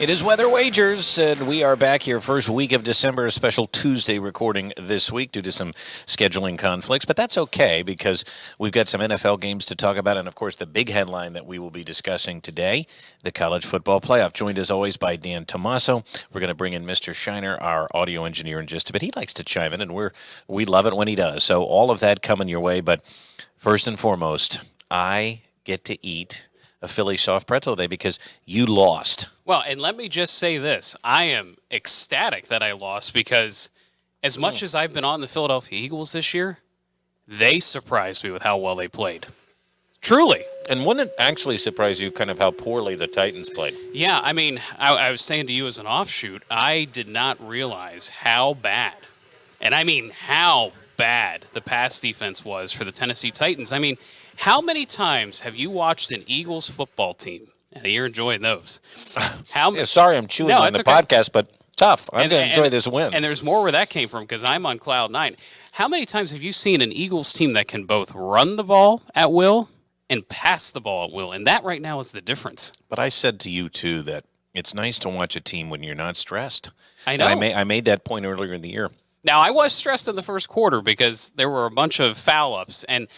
It is Weather Wagers, and we are back here first week of December, a special Tuesday recording this week due to some scheduling conflicts. But that's okay because we've got some NFL games to talk about, and of course the big headline that we will be discussing today, the college football playoff. Joined as always by Dan Tomaso. We're going to bring in Mr. Shiner, our audio engineer, in just a bit. He likes to chime in, and we love it when he does. So all of that coming your way. But first and foremost, I get to eat a Philly soft pretzel today because you lost. Well, and let me just say this. I am ecstatic that I lost because as much as I've been on the Philadelphia Eagles this year, they surprised me with how well they played. Truly. And wouldn't it actually surprise you kind of how poorly the Titans played? Yeah, I mean, I was saying to you as an offshoot, I did not realize how bad, and I mean how bad the pass defense was for the Tennessee Titans. I mean, how many times have you watched an Eagles football team? And you're enjoying those. Sorry, I'm chewing on the podcast, but tough. I'm going to enjoy this win. And there's more where that came from because I'm on cloud nine. How many times have you seen an Eagles team that can both run the ball at will and pass the ball at will? And that right now is the difference. But I said to you, too, that it's nice to watch a team when you're not stressed. I know. And I made that point earlier in the year. Now, I was stressed in the first quarter because there were a bunch of foul-ups. And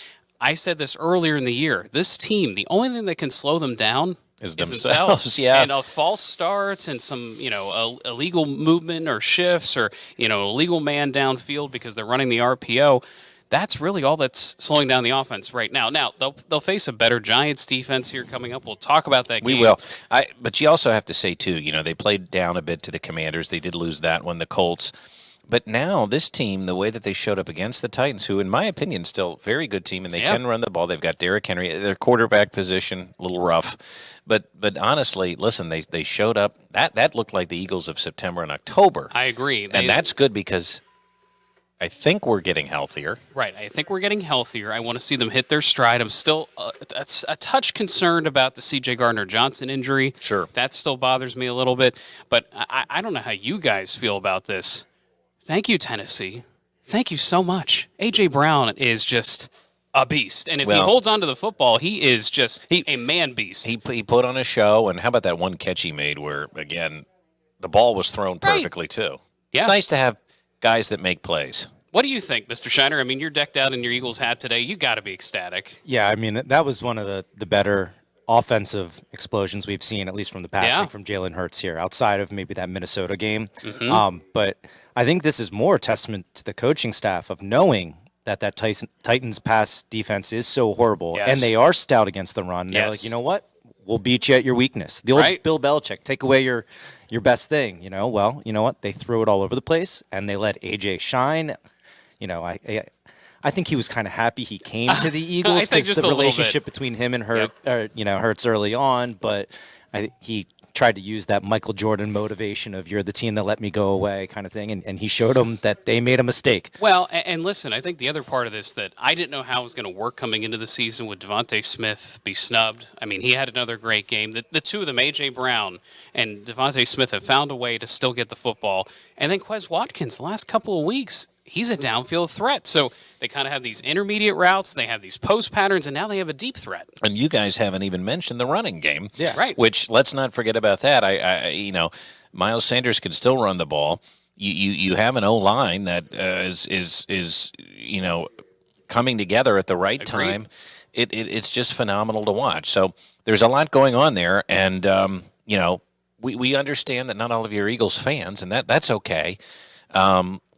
I said this earlier in the year. This team, the only thing that can slow them down is themselves. Yeah. And false starts and some, illegal movement or shifts or, illegal man downfield because they're running the RPO. That's really all that's slowing down the offense right now. Now, they'll face a better Giants defense here coming up. We'll talk about that game. We will. But you also have to say, too, they played down a bit to the Commanders. They did lose that one, the Colts. But now this team, the way that they showed up against the Titans, who, in my opinion, still a very good team, and they can run the ball. They've got Derrick Henry. Their quarterback position, a little rough. But honestly, listen, they showed up. That looked like the Eagles of September and October. I agree. And that's good because I think we're getting healthier. Right. I think we're getting healthier. I want to see them hit their stride. I'm still a touch concerned about the C.J. Gardner-Johnson injury. Sure. That still bothers me a little bit. But I don't know how you guys feel about this. Thank you, Tennessee. Thank you so much. A.J. Brown is just a beast. And if he holds on to the football, he is just a man beast. He put on a show, and how about that one catch he made where, again, the ball was thrown perfectly, too. Yeah. It's nice to have guys that make plays. What do you think, Mr. Shiner? I mean, you're decked out in your Eagles hat today. You got to be ecstatic. Yeah, I mean, that was one of the better offensive explosions we've seen, at least from the passing from Jalen Hurts here, outside of maybe that Minnesota game. Mm-hmm. But I think this is more a testament to the coaching staff of knowing that Titans pass defense is so horrible, and they are stout against the run. They're like, you know what? We'll beat you at your weakness. The old Bill Belichick, take away your best thing. Well, you know what? They threw it all over the place, and they let AJ shine. I think he was kind of happy he came to the Eagles because the relationship between him and Hurts early on. But he tried to use that Michael Jordan motivation of "you're the team that let me go away" kind of thing, and he showed them that they made a mistake. Well, and listen, I think the other part of this that I didn't know how it was going to work coming into the season would Devontae Smith be snubbed. I mean, he had another great game. The two of them, A.J. Brown and Devontae Smith, have found a way to still get the football. And then Quez Watkins, the last couple of weeks, he's a downfield threat. So they kind of have these intermediate routes, they have these post patterns, and now they have a deep threat. And you guys haven't even mentioned the running game. Yeah. Right. Which, let's not forget about that. Miles Sanders can still run the ball. You have an O-line that is coming together at the right time. It's just phenomenal to watch. So there's a lot going on there, and we understand that not all of you are Eagles fans, and that's okay.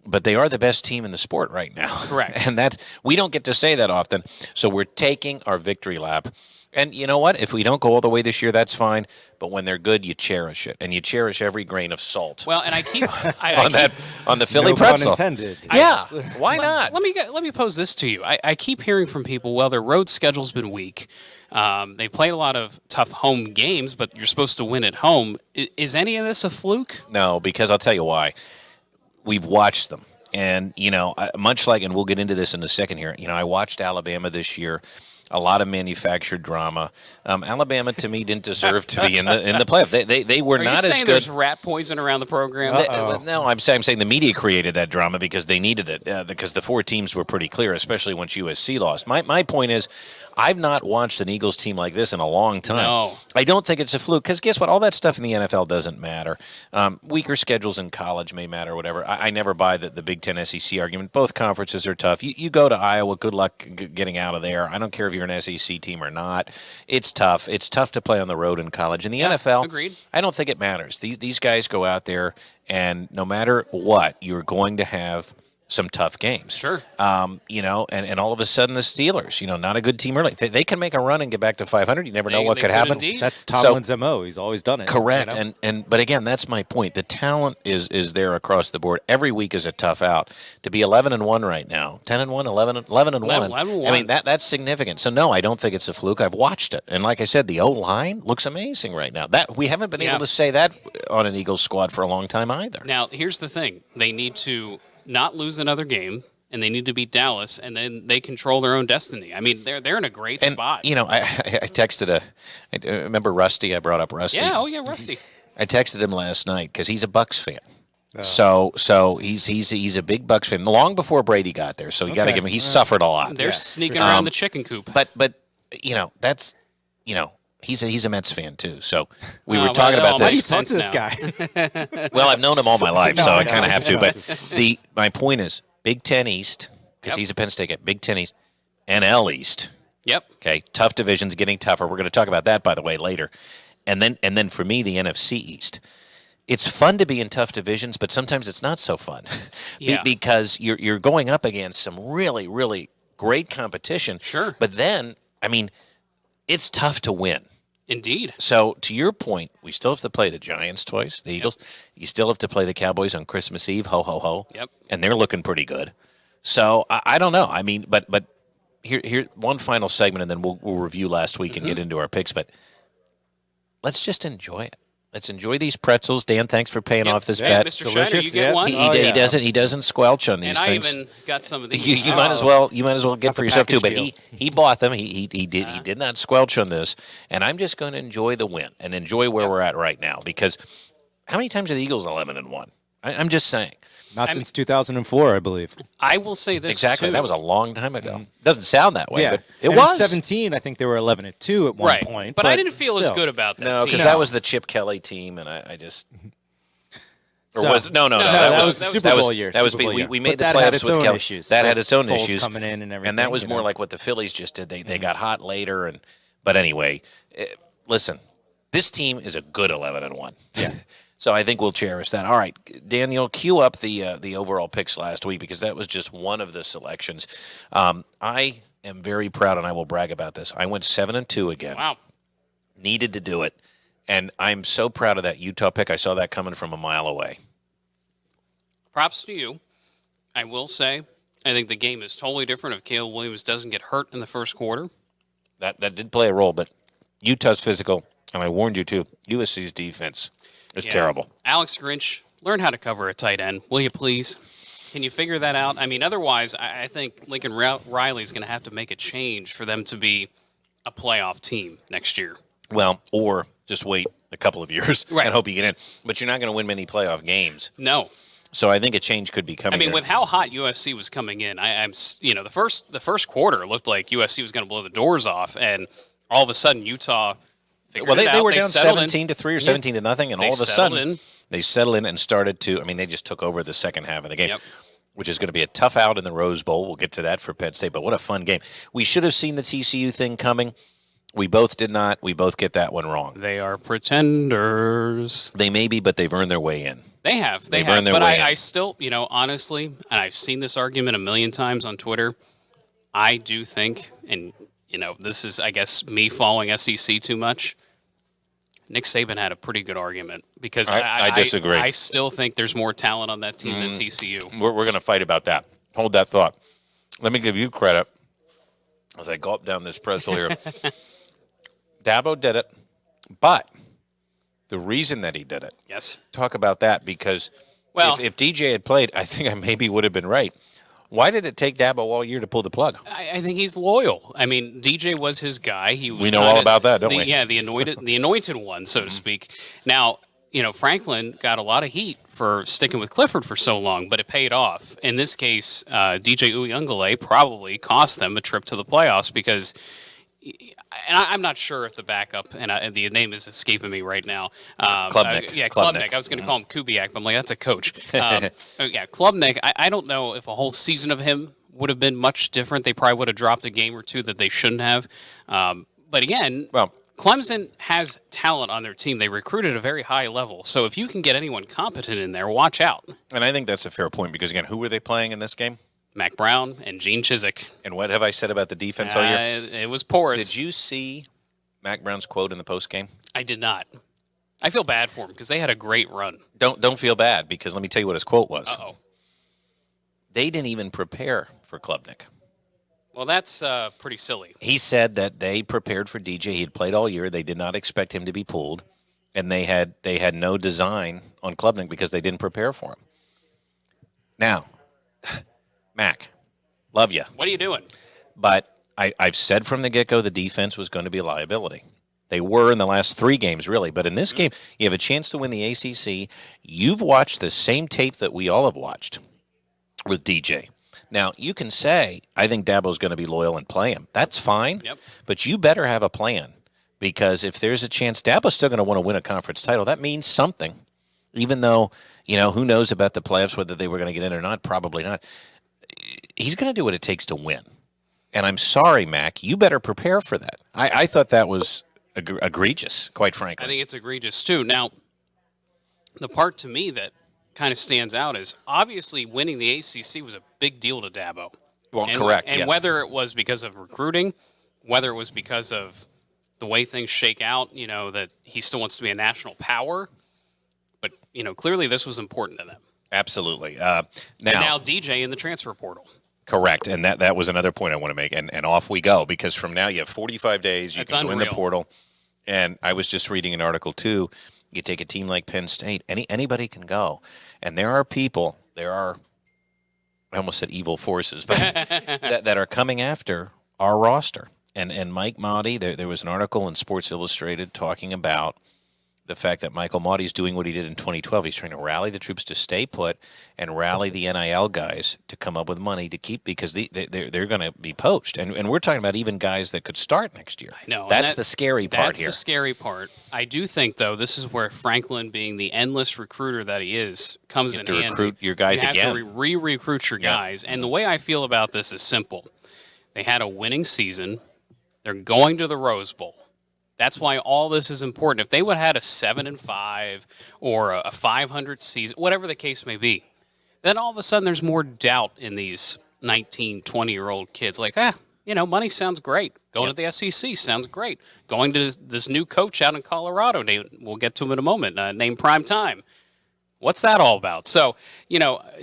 But they are the best team in the sport right now. Correct. And we don't get to say that often. So we're taking our victory lap. And you know what? If we don't go all the way this year, that's fine. But when they're good, you cherish it, and you cherish every grain of salt. Well, and I keep on the Philly no pretzel. Pun intended. Yeah, why not? Let me pose this to you. I keep hearing from people, well, their road schedule's been weak. They played a lot of tough home games, but you're supposed to win at home. Is any of this a fluke? No, because I'll tell you why. We've watched them. And, much like, and we'll get into this in a second here, I watched Alabama this year, a lot of manufactured drama. Alabama, to me, didn't deserve to be in the playoff. They were Are not you as saying good. there's rat poison around the program? No, I'm saying the media created that drama because they needed it, because the 4 teams were pretty clear, especially once USC lost. My point is, I've not watched an Eagles team like this in a long time. No. I don't think it's a fluke, because guess what? All that stuff in the NFL doesn't matter. Weaker schedules in college may matter, whatever. I never buy the Big Ten SEC argument. Both conferences are tough. You go to Iowa, good luck getting out of there. I don't care if you're an SEC team or not. It's tough. It's tough to play on the road in college. In the NFL, agreed. I don't think it matters. These guys go out there, and no matter what, you're going to have some tough games. Sure. And all of a sudden the Steelers, not a good team early. They can make a run and get back to 500. You never know what could happen. Indeed. That's Tomlin's MO. He's always done it. Correct. But again, that's my point. The talent is there across the board. Every week is a tough out. To be 11-1 right now, 10-1, 11-1. 11-1. I mean, that's significant. So no, I don't think it's a fluke. I've watched it, and like I said, the O-line looks amazing right now. That we haven't been able to say that on an Eagles squad for a long time either. Now, here's the thing: they need to not lose another game, and they need to beat Dallas, and then they control their own destiny. I mean, they're in a great spot. I texted I remember Rusty. I brought up Rusty. Yeah, Rusty. I texted him last night because he's a Bucks fan. So he's a big Bucks fan long before Brady got there. So you got to give him. He's suffered a lot. They're sneaking around the chicken coop. But that's he's a Mets fan too. So we were talking about this. How do you this guy? Well, I've known him all my life, so I kind of have to. But my point is, Big Ten East, because he's a Penn State guy. Big Ten East, NL East. Yep. Okay, tough divisions, getting tougher. We're going to talk about that, by the way, later. And then for me, the NFC East. It's fun to be in tough divisions, but sometimes it's not so fun because you're going up against some really, really great competition. Sure. But then, I mean, it's tough to win. Indeed. So, to your point, we still have to play the Giants twice, the Eagles. You still have to play the Cowboys on Christmas Eve, ho, ho, ho. Yep. And they're looking pretty good. So, I don't know. I mean, but here one final segment, and then we'll review last week and get into our picks. But let's just enjoy it. Let's enjoy these pretzels. Dan, thanks for paying off this bet. Mr. Shiner, you get one? He doesn't squelch on these and things. And I even got some of these. You might as well get for yourself too. But he bought them. He did not squelch on this. And I'm just going to enjoy the win and enjoy where we're at right now, because how many times are the Eagles 11-1? I'm just saying. Not since 2004, I believe. I will say this exactly. too. That was a long time ago. Doesn't sound that way, but it and was. In 17, I think they were 11-2 at one point. But I didn't feel as good about that. No, because that was the Chip Kelly team, and I just. Or So- was no, that was the Super Bowl year. That was Super Bowl year. we made But the that had playoffs its with own Kelly. issues. That had its own Foles issues coming in and everything. and that was more like what the Phillies just did. They got hot later, but anyway, listen, this team is a good 11-1. Yeah. So I think we'll cherish that. All right, Daniel, cue up the overall picks last week, because that was just one of the selections. I am very proud, and I will brag about this. I went 7-2 again. Wow. Needed to do it, and I'm so proud of that Utah pick. I saw that coming from a mile away. Props to you. I will say, I think the game is totally different if Caleb Williams doesn't get hurt in the first quarter. That did play a role, but Utah's physical, and I warned you too, USC's defense is terrible. Alex Grinch, learn how to cover a tight end, will you please? Can you figure that out? I mean, otherwise, I think Lincoln Riley is going to have to make a change for them to be a playoff team next year. Well, or just wait a couple of years and hope you get in. But you're not going to win many playoff games. No. So I think a change could be coming. I mean, with how hot USC was coming in, I'm the first quarter looked like USC was going to blow the doors off, and all of a sudden Utah figured it out. They were down settled 17-3 or 17-0, and all of a sudden they settled in and started to. I mean, they just took over the second half of the game, which is going to be a tough out in the Rose Bowl. We'll get to that for Penn State, but what a fun game! We should have seen the TCU thing coming. We both did not. We both get that one wrong. They are pretenders. They may be, but they've earned their way in. They have. They've earned their way in. I still, honestly, and I've seen this argument a million times on Twitter, I do think, and, this is, I guess, me following SEC too much, Nick Saban had a pretty good argument, because I disagree. I still think there's more talent on that team than TCU. We're going to fight about that. Hold that thought. Let me give you credit as I gulp down this pretzel here. Dabo did it, but the reason that he did it. Yes. Talk about that, because if DJ had played, I think I maybe would have been right. Why did it take Dabo all year to pull the plug? I think he's loyal. I mean, DJ was his guy. He was We know all about that, don't we? Yeah, the anointed one, so to speak. Now, Franklin got a lot of heat for sticking with Clifford for so long, but it paid off. In this case, DJ Uyunglele probably cost them a trip to the playoffs because, and I'm not sure if the backup, and the name is escaping me right now. Klubnik. Klubnik. I was going to call him Kubiak, but I'm like, that's a coach. Klubnik, I don't know if a whole season of him would have been much different. They probably would have dropped a game or two that they shouldn't have. But again, Clemson has talent on their team. They recruit at a very high level. So if you can get anyone competent in there, watch out. And I think that's a fair point because, again, who were they playing in this game? Mac Brown and Gene Chizik. And what have I said about the defense all year? It was porous. Did you see Mac Brown's quote in the postgame? I did not. I feel bad for him because they had a great run. Don't feel bad because let me tell you what his quote was. Uh-oh. They didn't even prepare for Klubnik. Well, that's pretty silly. He said that they prepared for DJ. He had played all year. They did not expect him to be pulled, and they had no design on Klubnik because they didn't prepare for him. Now, Mac, love you. What are you doing? But I've said from the get-go the defense was going to be a liability. They were in the last 3 games, really. But in this game, you have a chance to win the ACC. You've watched the same tape that we all have watched with DJ. Now, you can say, I think Dabo's going to be loyal and play him. That's fine. Yep. But you better have a plan because if there's a chance, Dabo's still going to want to win a conference title. That means something. Even though, who knows about the playoffs, whether they were going to get in or not, probably not. He's going to do what it takes to win. And I'm sorry, Mac, you better prepare for that. I thought that was egregious, quite frankly. I think it's egregious, too. Now, the part to me that kind of stands out is obviously winning the ACC was a big deal to Dabo. Well, correct. And whether it was because of recruiting, whether it was because of the way things shake out, that he still wants to be a national power. But, clearly this was important to them. Absolutely. Now DJ in the transfer portal. Correct. And that was another point I want to make. And off we go because from now you have 45 days. You can go in the portal. And I was just reading an article, too. You take a team like Penn State. anybody can go. And there are people, I almost said evil forces, but that are coming after our roster. And Mike Mahdi, there was an article in Sports Illustrated talking about the fact that Michael Mahdi's doing what he did in 2012. He's trying to rally the troops to stay put and rally the NIL guys to come up with money to keep because they're going to be poached. And we're talking about even guys that could start next year. I know. That's the scary part here. That's the scary part. I do think, though, this is where Franklin, being the endless recruiter that he is, comes in handy. You have to recruit your guys again. You have to re-recruit your guys. And the way I feel about this is simple. They had a winning season. They're going to the Rose Bowl. That's why all this is important. If they would have had a 7-5 or a 500 season, whatever the case may be, then all of a sudden there's more doubt in these 19, 20-year-old kids. Like, money sounds great. Going to the SEC sounds great. Going to this new coach out in Colorado, we'll get to him in a moment, named Prime Time. What's that all about? So,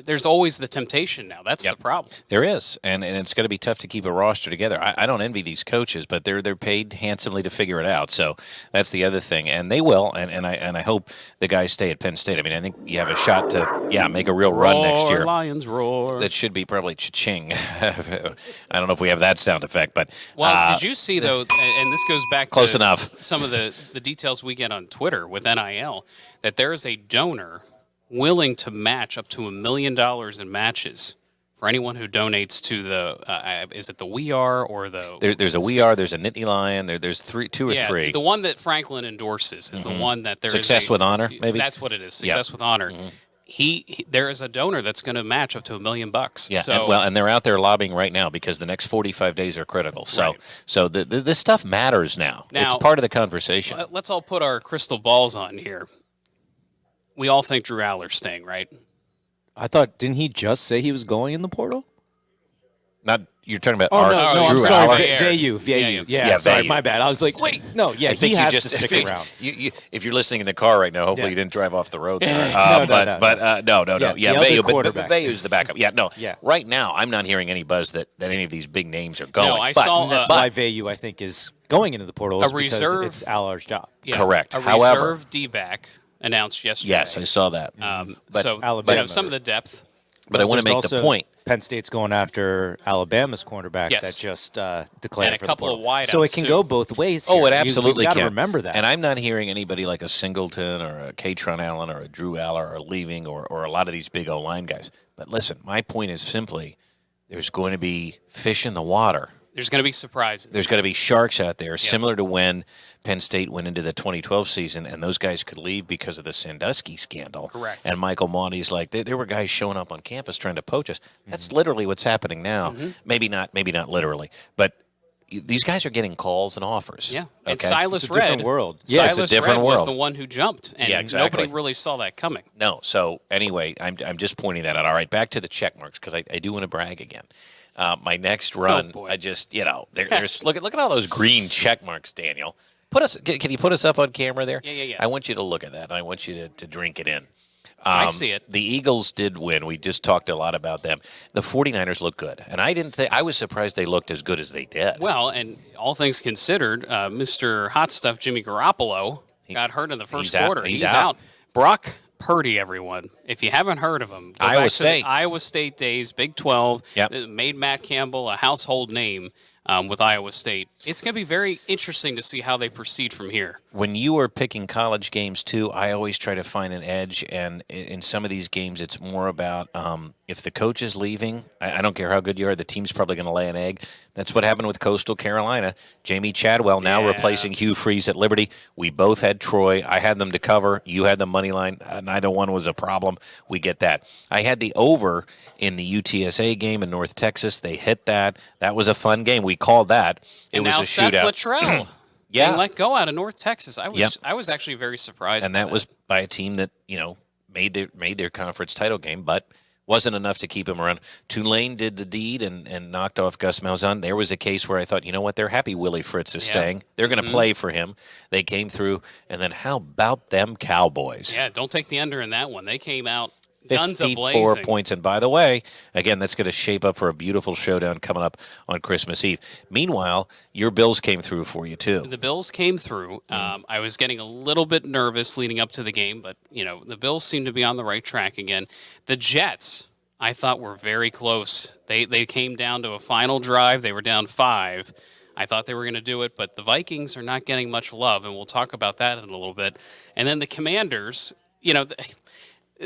there's always the temptation now. That's the problem. There is, and it's going to be tough to keep a roster together. I don't envy these coaches, but they're paid handsomely to figure it out. So that's the other thing, and they will. And I hope the guys stay at Penn State. I mean, I think you have a shot to make a real run next year. Lions roar. That should be probably cha-ching. I don't know if we have that sound effect, but did you see though? And this goes back close to enough. Some of the details we get on Twitter with NIL that there is a donor willing to match up to $1 million in matches for anyone who donates to the is it the We Are or the there's a We Are, there's a Nittany Lion, there's two or three. The one that Franklin endorses is the one that there Success is with Honor, maybe. That's what it is. Success with Honor. He there is a donor that's going to match up to $1 million. Yeah, so, and they're out there lobbying right now because the next 45 days are critical. So this stuff matters now. It's part of the conversation. Let's all put our crystal balls on here. We all think Drew Aller's staying, right? I thought, didn't he just say he was going in the portal? Not you're talking about I'm Drew sorry, Aller. Vayu. Yeah, sorry, my bad. I was like, wait, no, he has to stick around. If you're listening in the car right now, hopefully you didn't drive off the road there. No. Yeah, Vayu, quarterback. but Vayu's the backup. Yeah. Right now, I'm not hearing any buzz that any of these big names are going. No, I saw. That's why Vayu, I think, is going into the portal because it's Aller's job. Yeah, correct. A However, reserve D-back announced yesterday. Yes, I saw that. Some of the depth. But I want to make the point. Penn State's going after Alabama's cornerback that just declared and for a couple the of portal. wideouts, So it can go both ways here. Oh, it absolutely You've got can. to remember that. And I'm not hearing anybody like a Singleton or a Katron Allen or a Drew Aller are leaving or a lot of these big O-line guys. But listen, my point is simply there's going to be fish in the water. There's going to be surprises. There's going to be sharks out there, similar to when Penn State went into the 2012 season, and those guys could leave because of the Sandusky scandal. Correct. And Michael Monty's like, there were guys showing up on campus trying to poach us. That's literally what's happening now. Maybe not literally, but these guys are getting calls and offers. Yeah, okay? and Silas It's a different Red. world. Yeah, it's a Silas different Red world. was the one who jumped, and exactly. nobody really saw that coming. No. So anyway, I'm just pointing that out. All right, back to the check marks because I do want to brag again. My next run, I just there's look at all those green check marks, Daniel. Can you put us up on camera there? Yeah. I want you to look at that. And I want you to drink it in. I see it. The Eagles did win. We just talked a lot about them. The 49ers look good, and I was surprised they looked as good as they did. Well, and all things considered, Mr. Hot Stuff Jimmy Garoppolo got hurt in the first quarter. He's out. Brock Purdy, everyone. If you haven't heard of him, go back to the Iowa State days, Big 12. Yep. Made Matt Campbell a household name with Iowa State. It's going to be very interesting to see how they proceed from here. When you are picking college games, too, I always try to find an edge. And in some of these games, it's more about if the coach is leaving, I don't care how good you are, the team's probably going to lay an egg. That's what happened with Coastal Carolina. Jamie Chadwell now replacing Hugh Freeze at Liberty. We both had Troy. I had them to cover. You had the money line. Neither one was a problem. We get that. I had the over in the UTSA game in North Texas. They hit that. That was a fun game. We called that. It was a shootout. Seth Luttrell being let go out of North Texas. I was actually very surprised. And that was by a team that made their conference title game, but wasn't enough to keep him around. Tulane did the deed and knocked off Gus Malzahn. There was a case where I thought, you know what, they're happy Willie Fritz is staying. They're going to play for him. They came through, and then how about them Cowboys? Yeah, don't take the under in that one. They came out guns 54 a-blazing. points. And by the way, again, that's going to shape up for a beautiful showdown coming up on Christmas Eve. Meanwhile, your Bills came through for you, too. The Bills came through. I was getting a little bit nervous leading up to the game, but, the Bills seem to be on the right track again. The Jets, I thought, were very close. They came down to a final drive. They were down 5. I thought they were going to do it, but the Vikings are not getting much love, and we'll talk about that in a little bit. And then the Commanders,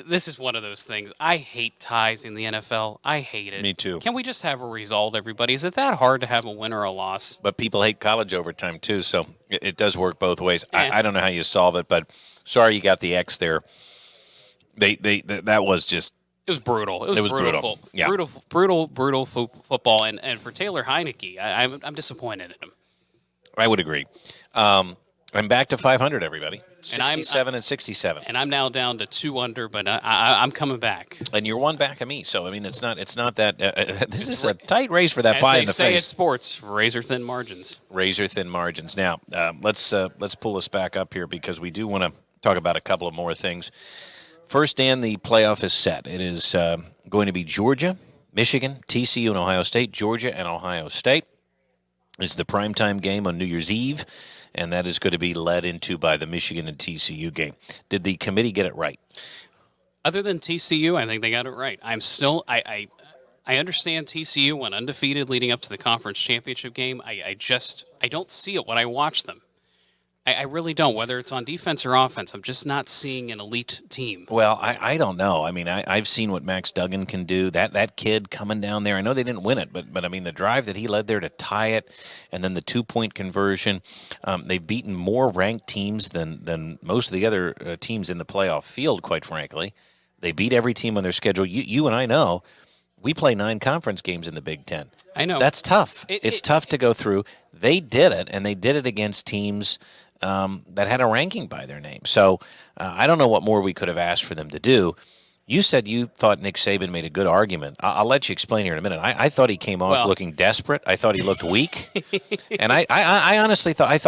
this is one of those things. I hate ties in the NFL. I hate it. Me too. Can we just have a result, everybody? Is it that hard to have a win or a loss? But people hate college overtime, too, so it does work both ways. I don't know how you solve it, but sorry you got the X there. That was just... It was brutal. It was brutal. Yeah. Brutal football. And for Taylor Heineke, I'm disappointed in him. I would agree. I'm back to 500, everybody. 67 and 67. And I'm now down to 2 under, but I'm coming back. And you're one back of me, so I mean it's not that this is a tight race for that pie in the face. As they say at sports, razor thin margins. Razor thin margins. Now let's pull this back up here because we do want to talk about a couple of more things. First, Dan, the playoff is set. It is going to be Georgia, Michigan, TCU, and Ohio State. Georgia and Ohio State is the primetime game on New Year's Eve, and that is going to be led into by the Michigan and TCU game. Did the committee get it right? Other than TCU, I think they got it right. I'm still I understand TCU went undefeated leading up to the conference championship game. I don't see it when I watch them. I really don't. Whether it's on defense or offense, I'm just not seeing an elite team. Well, I don't know. I mean, I've seen what Max Duggan can do. That kid coming down there, I know they didn't win it, but I mean, the drive that he led there to tie it and then the 2-point conversion, they've beaten more ranked teams than most of the other teams in the playoff field, quite frankly. They beat every team on their schedule. You and I know we play 9 conference games in the Big Ten. I know. That's tough. It's tough to go through. They did it, and they did it against teams that had a ranking by their name. So I don't know what more we could have asked for them to do. You said you thought Nick Saban made a good argument. I'll let you explain here in a minute. I thought he came off looking desperate. I thought he looked weak, and I honestly thought I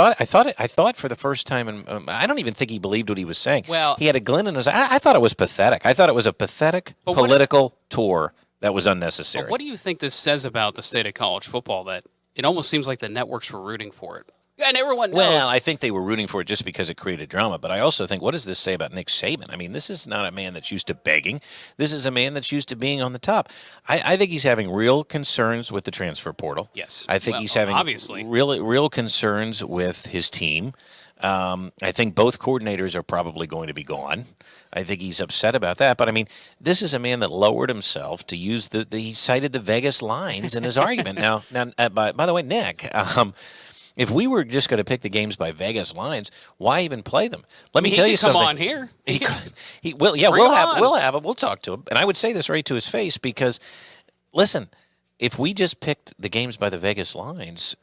thought for the first time, and I don't even think he believed what he was saying. Well, he had a glint in his eye. I thought it was pathetic. I thought it was a pathetic political tour that was unnecessary. But what do you think this says about the state of college football? That it almost seems like the networks were rooting for it. And everyone knows. Well, I think they were rooting for it just because it created drama. But I also think, what does this say about Nick Saban? I mean, this is not a man that's used to begging. This is a man that's used to being on the top. I think he's having real concerns with the transfer portal. Yes. I think he's having obviously real concerns with his team. I think both coordinators are probably going to be gone. I think he's upset about that. But, I mean, this is a man that lowered himself to use he cited the Vegas lines in his argument. Now, by the way, Nick, if we were just going to pick the games by Vegas lines, why even play them? Let me tell you something. Come on here. He will. Yeah, we'll have it. We'll talk to him. And I would say this right to his face because, listen, if we just picked the games by the Vegas lines,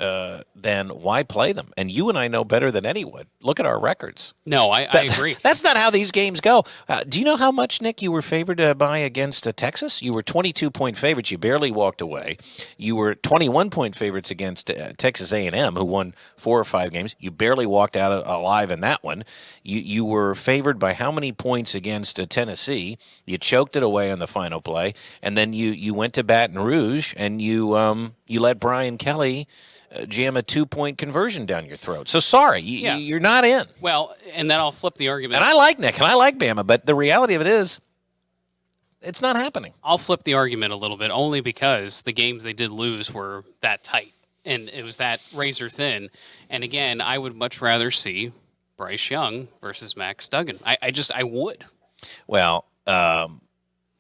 then why play them? And you and I know better than anyone. Look at our records. No, I agree. That's not how these games go. Do you know how much, Nick, you were favored by against Texas? You were 22-point favorites. You barely walked away. You were 21-point favorites against Texas A&M, who won 4 or 5 games. You barely walked out alive in that one. You were favored by how many points against Tennessee? You choked it away on the final play, and then you went to Baton Rouge and you let Brian Kelly jam a 2-point conversion down your throat. So sorry, you're not in. Well, and then I'll flip the argument. And I like Nick, and I like Bama, but the reality of it is, it's not happening. I'll flip the argument a little bit, only because the games they did lose were that tight, and it was that razor thin. And again, I would much rather see Bryce Young versus Max Duggan. I would. Well,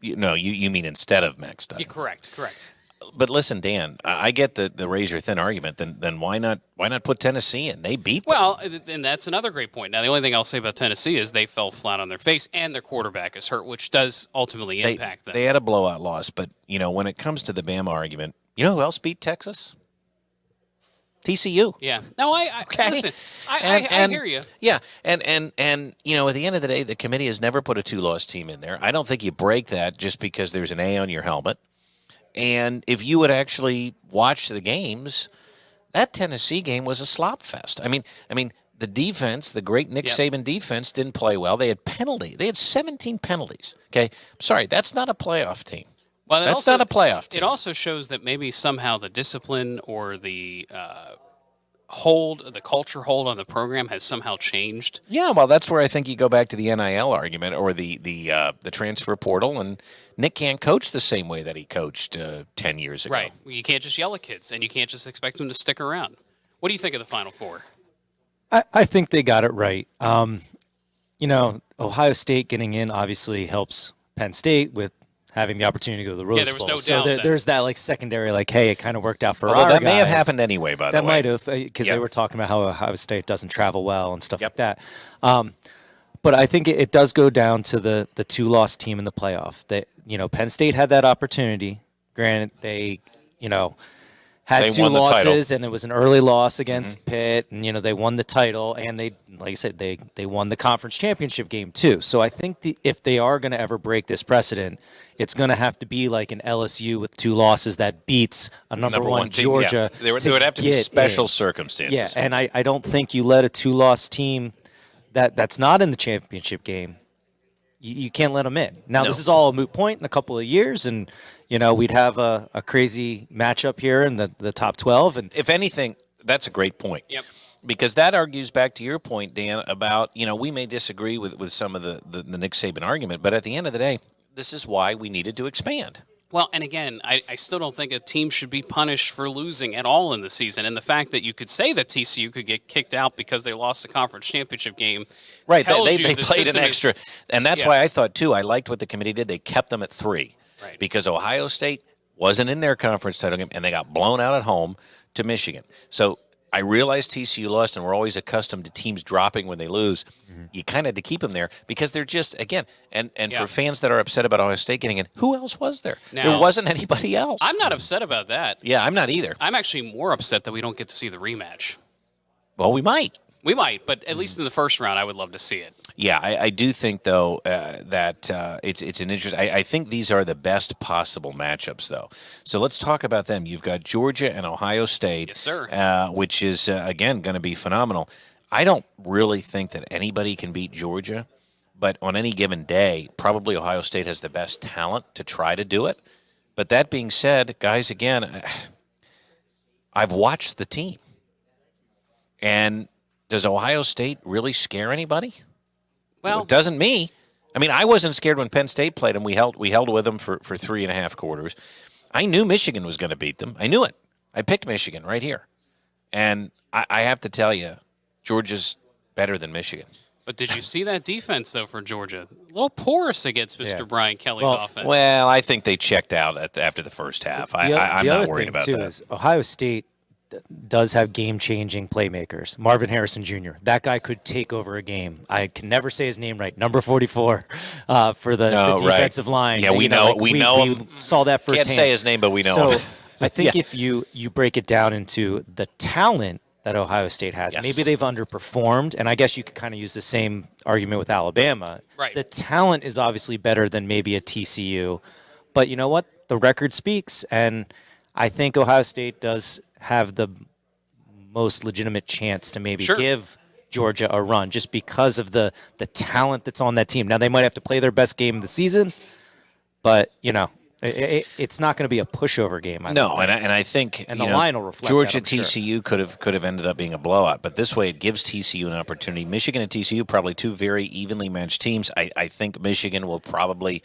you mean instead of Max Duggan. Yeah, correct. But listen, Dan, I get the razor thin argument. Then why not put Tennessee in? They beat them. Well, and that's another great point. Now, the only thing I'll say about Tennessee is they fell flat on their face, and their quarterback is hurt, which does ultimately impact them. They had a blowout loss, but when it comes to the Bama argument, you know who else beat Texas? TCU. Yeah. No, okay. Listen. I hear you. Yeah, and at the end of the day, the committee has never put a 2-loss team in there. I don't think you break that just because there's an A on your helmet. And if you would actually watch the games, that Tennessee game was a slop fest. I mean, the defense, the great Nick Saban defense, didn't play well. They had 17 penalties. Okay, I'm sorry, that's not a playoff team. Well, that's not a playoff team. It also shows that maybe somehow the discipline or the culture hold on the program has somehow changed. Yeah, well, that's where I think you go back to the NIL argument or the transfer portal, and Nick can't coach the same way that he coached 10 years ago. Right. You can't just yell at kids, and you can't just expect them to stick around. What do you think of the Final Four? I think they got it right. Ohio State getting in obviously helps Penn State with having the opportunity to go to the Rose Bowl. There was no doubt. So there's that secondary, hey, it kind of worked out for Although our that guys. may have happened anyway, by the way. That might have, because they were talking about how Ohio State doesn't travel well and stuff like that. But I think it does go down to the 2-loss team in the playoff. Penn State had that opportunity. Granted, they had 2 losses, and it was an early loss against Pitt, and they won the title, and they, like I said, they won the conference championship game too. So I think if they are going to ever break this precedent, it's going to have to be like an LSU with 2 losses that beats a number one team, Georgia. Yeah. There would have to be special circumstances. Yeah, and I don't think you let a 2-loss team that's not in the championship game. You can't let them in. Now, This is all a moot point in a couple of years, and we'd have a crazy matchup here in the top 12. And if anything, that's a great point. Yep. Because that argues back to your point, Dan, about we may disagree with some of the Nick Saban argument, but at the end of the day, this is why we needed to expand. Well, and again, I still don't think a team should be punished for losing at all in the season. And the fact that you could say that TCU could get kicked out because they lost the conference championship game. Right, they played an extra. And that's why I thought, too, I liked what the committee did. They kept them at 3. Right. Because Ohio State wasn't in their conference title game, and they got blown out at home to Michigan. So I realized TCU lost, and we're always accustomed to teams dropping when they lose. You kind of had to keep them there because they're just, again, and for fans that are upset about Ohio State getting in, who else was there? There wasn't anybody else. I'm not upset about that. Yeah, I'm not either. I'm actually more upset that we don't get to see the rematch. Well, we might. We might, but at least in the first round, I would love to see it. Yeah, I do think, though, that it's an interest. I think these are the best possible matchups, though. So let's talk about them. You've got Georgia and Ohio State. Yes, sir. Which is, again, going to be phenomenal. I don't really think that anybody can beat Georgia, but on any given day, probably Ohio State has the best talent to try to do it. But that being said, guys, again, I've watched the team. And does Ohio State really scare anybody? Well, It doesn't me. I mean, I wasn't scared when Penn State played them. We held with them for 3.5 quarters. I knew Michigan was going to beat them. I knew it. I picked Michigan right here. And I have to tell you, Georgia's better than Michigan. but did you see that defense, though, for Georgia? A little porous against Mr. Brian Kelly's offense. Well, I think they checked out after the first half. I'm not worried about that. Is Ohio State does have game-changing playmakers. Marvin Harrison Jr. That guy could take over a game. I can never say his name right. Number 44 for the defensive line. Yeah, we know him. We saw that firsthand. Can't say his name, but we know him. I think if you break it down into the talent that Ohio State has, maybe they've underperformed, and I guess you could kind of use the same argument with Alabama. Right. The talent is obviously better than maybe a TCU, but you know what? The record speaks, and I think Ohio State does have the most legitimate chance to maybe give Georgia a run just because of the talent that's on that team. Now, they might have to play their best game of the season, but, it's not going to be a pushover game. And I think the line will reflect Georgia that, I'm TCU could have ended up being a blowout, but this way it gives TCU an opportunity. Michigan and TCU probably two very evenly matched teams. I think Michigan will probably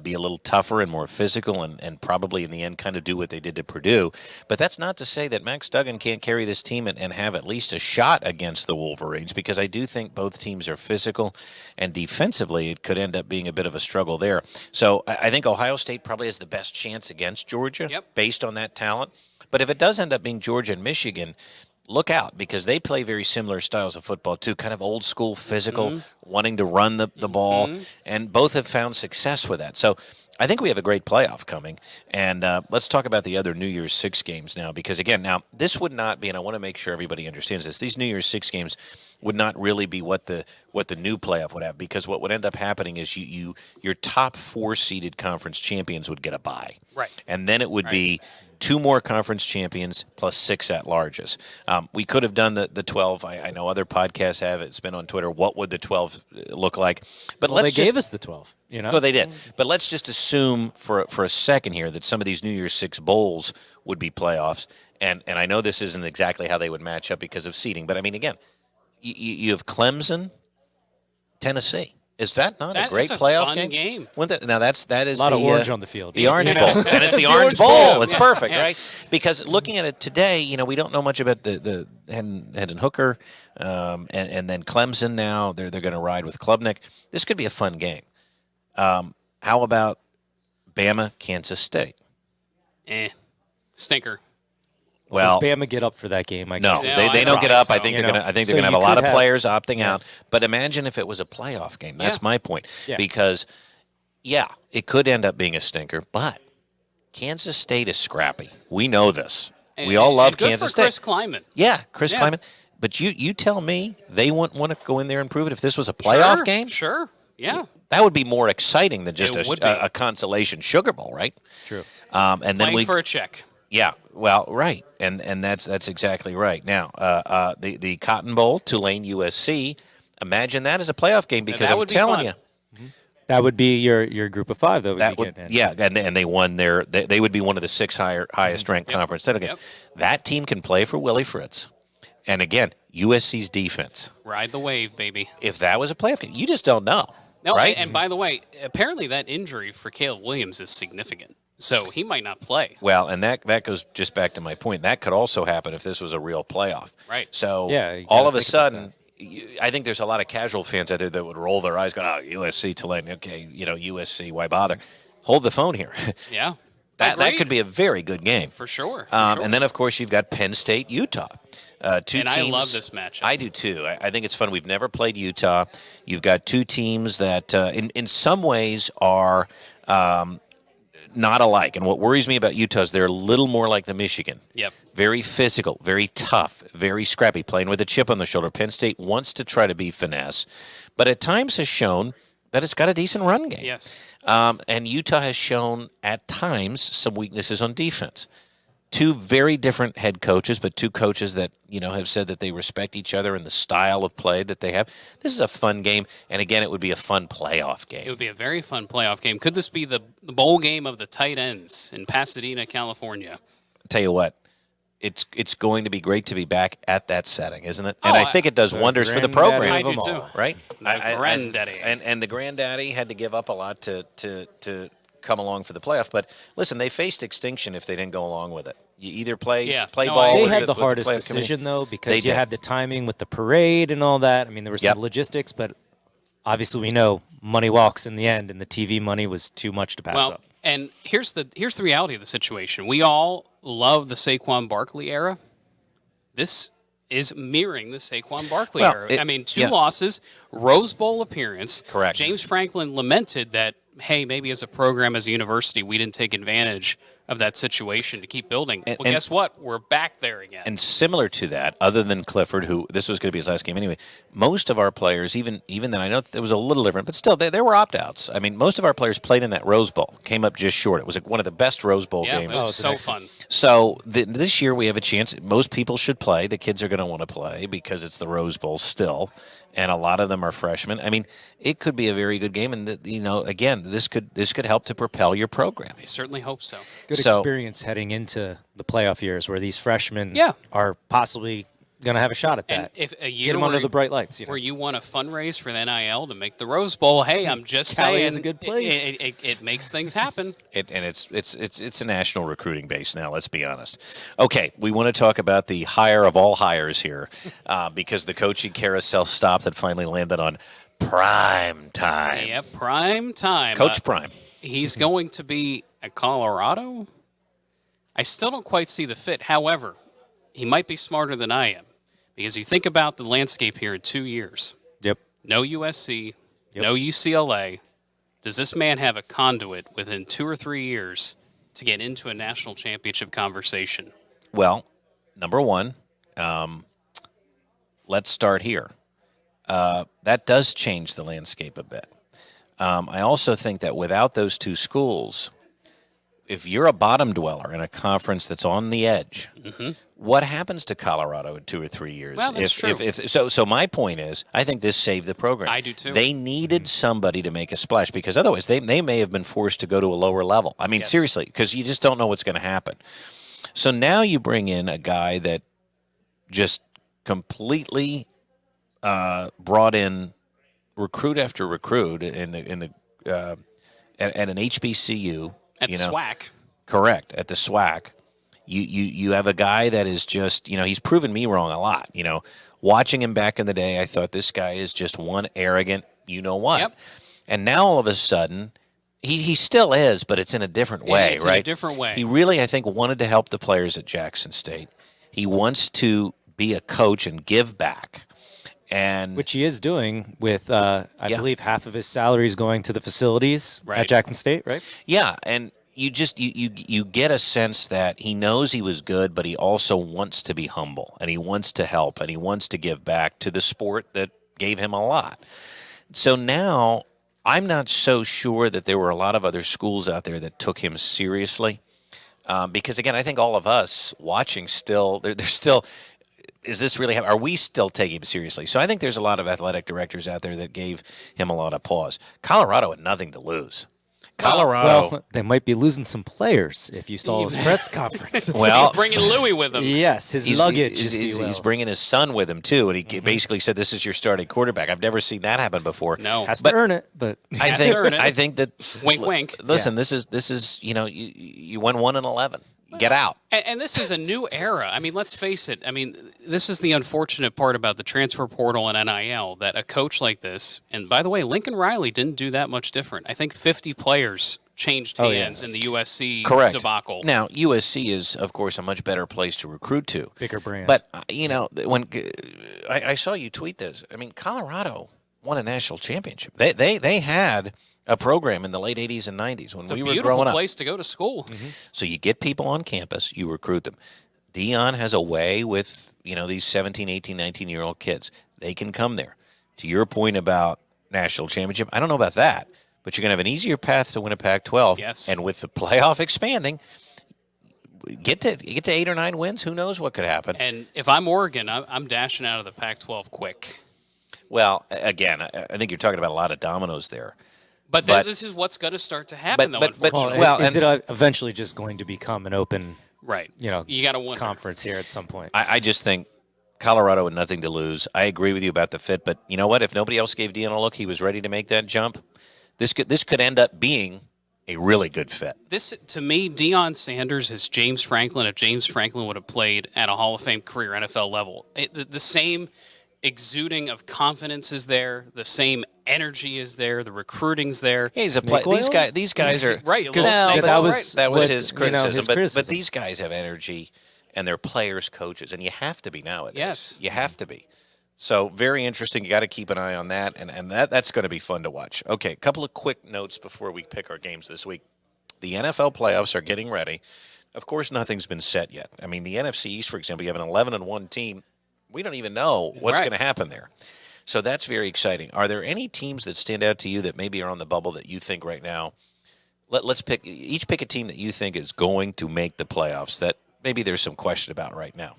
be a little tougher and more physical, and probably in the end kind of do what they did to Purdue. But that's not to say that Max Duggan can't carry this team and have at least a shot against the Wolverines, because I do think both teams are physical, and defensively it could end up being a bit of a struggle there. So I think Ohio State probably has the best chance against Georgia based on that talent. But if it does end up being Georgia and Michigan, look out, because they play very similar styles of football too, kind of old school, physical, wanting to run the ball, and both have found success with that. So I think we have a great playoff coming. And let's talk about the other New Year's Six games now, because again, now this would not be, and I want to make sure everybody understands this, these New Year's Six games would not really be what the new playoff would have, because what would end up happening is your top 4 seeded conference champions would get a bye. Right. And then it would be 2 more conference champions plus 6 at-larges. We could have done the 12. I know other podcasts have it. It's been on Twitter. What would the 12 look like? But they gave us the 12. No, they did. But let's just assume for a second here that some of these New Year's Six bowls would be playoffs. And I know this isn't exactly how they would match up because of seeding. But, I mean, again, you have Clemson, Tennessee. Is that not a great playoff game? Now that is a lot of orange on the field. The Orange Bowl, and it's the Orange Bowl. It's perfect, right? Because looking at it today, we don't know much about the Hendon Hooker, and then Clemson. Now they're going to ride with Klubnik. This could be a fun game. How about Bama, Kansas State? Stinker. Well, does Bama get up for that game? They don't get up. So. I think they're going to have a lot of players opting out. But imagine if it was a playoff game. That's my point. Yeah. Because, it could end up being a stinker. But Kansas State is scrappy. We know this. We all love Kansas State. Chris Kleiman. Yeah, Chris Kleiman. But you tell me they wouldn't want to go in there and prove it if this was a playoff game? Sure. Yeah. That would be more exciting than just a consolation Sugar Bowl, right? True. And then playing for a check. Yeah, well, right, and that's exactly right. Now, the Cotton Bowl, Tulane, USC. Imagine that as a playoff game, because I'm telling you, that would be your group of 5. And they won they would be one of the 6 highest ranked conference. That team can play for Willie Fritz, and again, USC's defense. Ride the wave, baby. If that was a playoff game, you just don't know. No, right? And by the way, apparently that injury for Caleb Williams is significant. So he might not play. Well, and that goes just back to my point. That could also happen if this was a real playoff. Right. So all of a sudden, I think there's a lot of casual fans out there that would roll their eyes, going, USC, Tulane, okay, USC, why bother? Hold the phone here. Yeah. That could be a very good game. For sure. And then, of course, you've got Penn State, Utah. Two teams. I love this matchup. I do, too. I think it's fun. We've never played Utah. You've got 2 teams that, in some ways, are not alike. And what worries me about Utah is they're a little more like the Michigan. Yep. Very physical, very tough, very scrappy, playing with a chip on the shoulder. Penn State wants to try to be finesse, but at times has shown that it's got a decent run game. Yes. And Utah has shown at times some weaknesses on defense. 2 very different head coaches, but 2 coaches that, have said that they respect each other and the style of play that they have. This is a fun game, and again, it would be a fun playoff game. It would be a very fun playoff game. Could this be the bowl game of the tight ends in Pasadena, California? Tell you what, it's going to be great to be back at that setting, isn't it? And I think it does wonders for the granddaddy program. I do too. Right? Granddaddy. And the granddaddy had to give up a lot to come along for the playoff. But listen, they faced extinction if they didn't go along with it. You either play ball. They with had the the with hardest playoff decision, committee. though, They because you did. had the timing with the parade and all that. I mean, there was some logistics, but obviously we know money walks in the end, and the TV money was too much to pass up. And here's the reality of the situation. We all love the Saquon Barkley era. This is mirroring the Saquon Barkley era. I mean, two losses, Rose Bowl appearance. Correct. James Franklin lamented that, hey, maybe as a program, as a university, we didn't take advantage of that situation to keep building. Well, guess what? We're back there again. And similar to that, other than Clifford, who this was going to be his last game anyway, most of our players, even then, I know it was a little different, but still, there were opt-outs. I mean, most of our players played in that Rose Bowl, came up just short. It was one of the best Rose Bowl games. It was so fun. So this year we have a chance. Most people should play. The kids are going to want to play because it's the Rose Bowl still, and a lot of them are freshmen. I mean, it could be a very good game, and again, this could help to propel your program. I certainly hope so. Good experience heading into the playoff years where these freshmen are possibly going to have a shot at that. And if a year get them under the bright lights, where you want to fundraise for the NIL to make the Rose Bowl, hey, I'm just Cali saying, is a good place. It makes things happen. It's a national recruiting base now. Let's be honest. Okay, we want to talk about the hire of all hires here, because the coaching carousel stop that finally landed on prime time. Yeah, prime time. Coach Prime. He's going to be at Colorado. I still don't quite see the fit. However, he might be smarter than I am, because you think about the landscape here in 2 years. Yep. No USC, no UCLA. Does this man have a conduit within 2 or 3 years to get into a national championship conversation? Well, number one, let's start here. That does change the landscape a bit. I also think that without those two schools, if you're a bottom dweller in a conference that's on the edge, what happens to Colorado in 2 or 3 years? Well, that's true. So my point is, I think this saved the program. I do too. They needed somebody to make a splash, because otherwise they may have been forced to go to a lower level. I mean, seriously, because you just don't know what's going to happen. So now you bring in a guy that just completely brought in recruit after recruit at an HBCU. At SWAC. Correct, at the SWAC. You have a guy that is just, he's proven me wrong a lot. Watching him back in the day, I thought this guy is just one arrogant you-know-what. Yep. And now all of a sudden, he still is, but it's in a different way, it's right? in a different way. He really, I think, wanted to help the players at Jackson State. He wants to be a coach and give back. And which he is doing with, I believe, half of his salary is going to the facilities at Jackson State, right? Yeah, and you just you get a sense that he knows he was good, but he also wants to be humble, and he wants to help, and he wants to give back to the sport that gave him a lot. So now I'm not so sure that there were a lot of other schools out there that took him seriously, because again, I think all of us watching still, they're still. Is this really happening? Are we still taking him seriously? So I think there's a lot of athletic directors out there that gave him a lot of pause. Colorado had nothing to lose. Well, they might be losing some players if you saw his press conference. Well, he's bringing Louis with him. Yes, his luggage. He's bringing his son with him too, and he basically said, "This is your starting quarterback." I've never seen that happen before. No, has to earn it, but I think that. Wink, wink. Listen, this is you went 1-11. Get out. And this is a new era. I mean, let's face it. I mean, this is the unfortunate part about the transfer portal and NIL, that a coach like this, and by the way, Lincoln Riley didn't do that much different. I think 50 players changed hands in the USC debacle. Now, USC is, of course, a much better place to recruit to. Bigger brand. But, when I saw you tweet this, I mean, Colorado won a national championship. They had a program in the late 80s and 90s when we were growing up. It's a beautiful place to go to school. So you get people on campus, you recruit them. Dion has a way with, these 17, 18, 19-year-old kids. They can come there. To your point about national championship, I don't know about that, but you're going to have an easier path to win a Pac-12. Yes. And with the playoff expanding, get to 8 or 9 wins, who knows what could happen. And if I'm Oregon, I'm dashing out of the Pac-12 quick. Well, again, I think you're talking about a lot of dominoes there. But this is what's going to start to happen, though. Is it eventually just going to become an open Right. you know, You got to wonder. conference here at some point. I just think Colorado with nothing to lose. I agree with you about the fit, but you know what? If nobody else gave Deion a look, he was ready to make that jump. This could end up being a really good fit. This, to me, Deion Sanders is James Franklin if James Franklin would have played at a Hall of Fame career NFL level. The same exuding of confidence is there. The same energy is there. The recruiting's there. He's a play. These guys are right. That was his criticism. his but criticism. These guys have energy, and they're players, coaches, and you have to be nowadays. Yes, you have to be. So very interesting. You got to keep an eye on that, and that's going to be fun to watch. Okay, a couple of quick notes before we pick our games this week. The NFL playoffs are getting ready. Of course, nothing's been set yet. I mean, the NFC East, for example, you have an 11-1 team. We don't even know what's going to happen there. So that's very exciting. Are there any teams that stand out to you that maybe are on the bubble that you think right now? Let's pick a team that you think is going to make the playoffs that maybe there's some question about right now.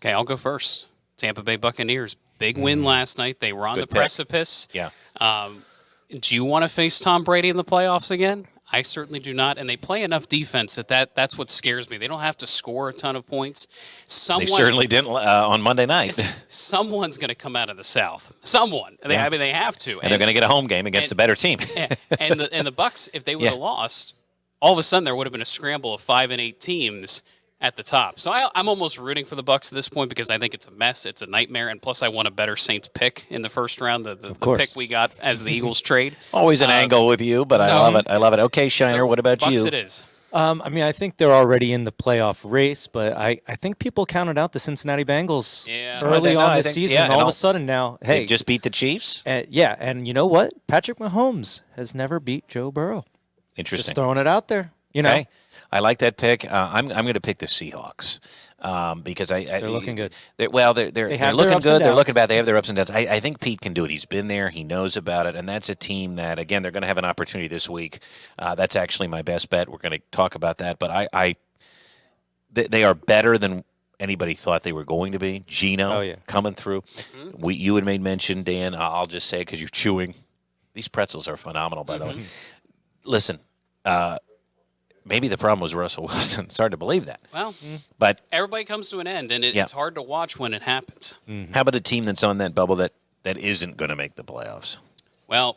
Okay, I'll go first. Tampa Bay Buccaneers. Big win last night. They were on the precipice. Yeah. Do you want to face Tom Brady in the playoffs again? I certainly do not. And they play enough defense that's what scares me. They don't have to score a ton of points. They certainly didn't on Monday night. Someone's going to come out of the South. Someone. Yeah. I mean, they have to. And they're going to get a home game against a better team. and the Bucs, if they would have lost, all of a sudden there would have been a scramble of 5 and 8 teams at the top. So I'm almost rooting for the Bucs at this point because I think it's a mess. It's a nightmare. And plus I want a better Saints pick in the first round, the pick we got as the Eagles trade. Always an angle with you, but I love it. I love it. Okay, Shiner, what about Bucs you? It is. I mean, I think they're already in the playoff race, but I think people counted out the Cincinnati Bengals early on this season. And all of a sudden now, hey. They just beat the Chiefs? Yeah, and you know what? Patrick Mahomes has never beat Joe Burrow. Interesting. Just throwing it out there. You know. Okay. I like that pick. I'm going to pick the Seahawks because they're looking good. They're looking good. They're looking bad. They have their ups and downs. I think Pete can do it. He's been there. He knows about it, and that's a team that again they're going to have an opportunity this week. That's actually my best bet. We're going to talk about that, but they are better than anybody thought they were going to be. Gino coming through. You had made mention, Dan. I'll just say because you're chewing. These pretzels are phenomenal, by the way. Listen. Maybe the problem was Russell Wilson. It's hard to believe that. Well, but everybody comes to an end, and it's hard to watch when it happens. How about a team that's on that bubble that isn't going to make the playoffs? Well,